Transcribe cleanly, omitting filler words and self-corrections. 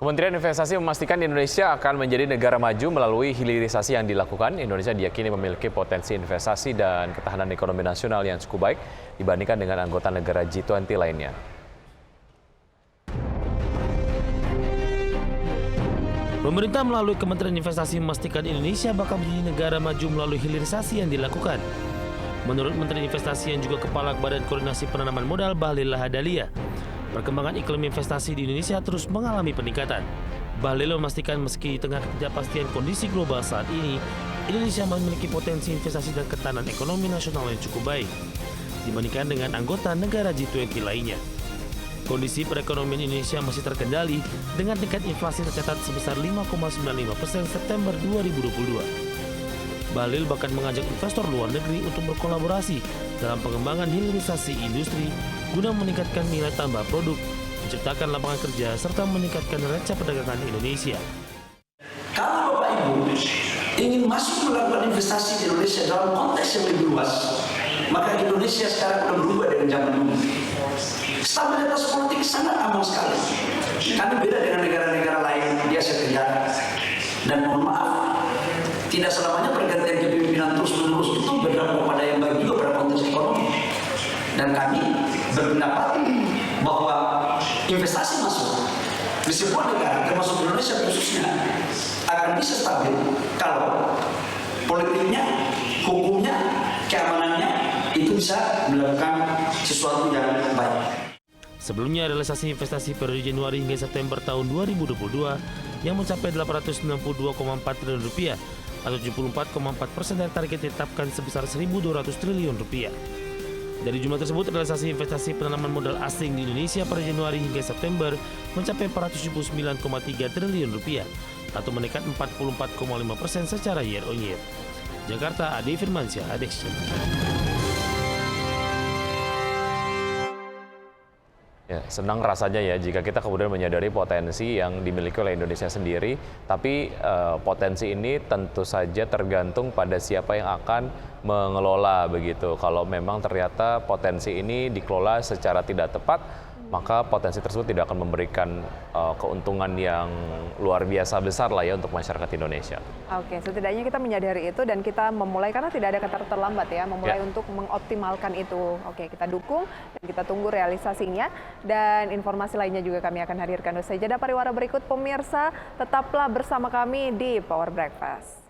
Kementerian Investasi memastikan Indonesia akan menjadi negara maju melalui hilirisasi yang dilakukan. Indonesia diyakini memiliki potensi investasi dan ketahanan ekonomi nasional yang cukup baik dibandingkan dengan anggota negara G20 lainnya. Pemerintah melalui Kementerian Investasi memastikan Indonesia bakal menjadi negara maju melalui hilirisasi yang dilakukan. Menurut Menteri Investasi yang juga Kepala Badan Koordinasi Penanaman Modal Bahlil Lahadalia, perkembangan iklim investasi di Indonesia terus mengalami peningkatan. Bahlil memastikan meski di tengah ketidakpastian kondisi global saat ini, Indonesia memiliki potensi investasi dan ketahanan ekonomi nasional yang cukup baik dibandingkan dengan anggota negara G20 lainnya. Kondisi perekonomian Indonesia masih terkendali dengan tingkat inflasi tercatat sebesar 5,95% September 2022. Bahlil bahkan mengajak investor luar negeri untuk berkolaborasi dalam pengembangan hilirisasi industri guna meningkatkan nilai tambah produk, menciptakan lapangan kerja, serta meningkatkan neraca perdagangan Indonesia. Kalau Bapak Ibu ingin masuk melakukan investasi di Indonesia dalam konteks yang lebih luas, maka Indonesia sekarang sudah berubah dari zaman dulu. Stabilitas politik sangat aman sekali. Kami beda dengan negara-negara lain di Asia Tenggara. Dan mohon maaf, tidak selamanya pergantian kepemimpinan terus-menerus itu berdampak pada yang baik juga pada konteks ekonomi. Dan kami berpendapat bahwa investasi masuk di sebuah negara, termasuk Indonesia khususnya, akan bisa stabil kalau politiknya, hukumnya, keamanannya itu bisa melakukan sesuatu yang baik. Sebelumnya, realisasi investasi periode Januari hingga September tahun 2022 yang mencapai Rp862,4 triliun atau 74,4% dari target ditetapkan sebesar Rp1.200 triliun. Dari jumlah tersebut, realisasi investasi penanaman modal asing di Indonesia pada Januari hingga September mencapai Rp479,3 triliun atau meningkat 44,5% secara year on year. Jakarta, Ade Firmansyah, Adection. Ya, senang rasanya ya jika kita kemudian menyadari potensi yang dimiliki oleh Indonesia sendiri, tapi potensi ini tentu saja tergantung pada siapa yang akan mengelola begitu. Kalau memang ternyata potensi ini dikelola secara tidak tepat, maka potensi tersebut tidak akan memberikan keuntungan yang luar biasa besar lah ya untuk masyarakat Indonesia. Oke, setidaknya kita menyadari itu dan kita memulai, karena tidak ada kata terlambat ya, memulai untuk mengoptimalkan itu. Oke, kita dukung dan kita tunggu realisasinya, dan informasi lainnya juga kami akan hadirkan usai jeda pariwara berikut. Pemirsa, tetaplah bersama kami di Power Breakfast.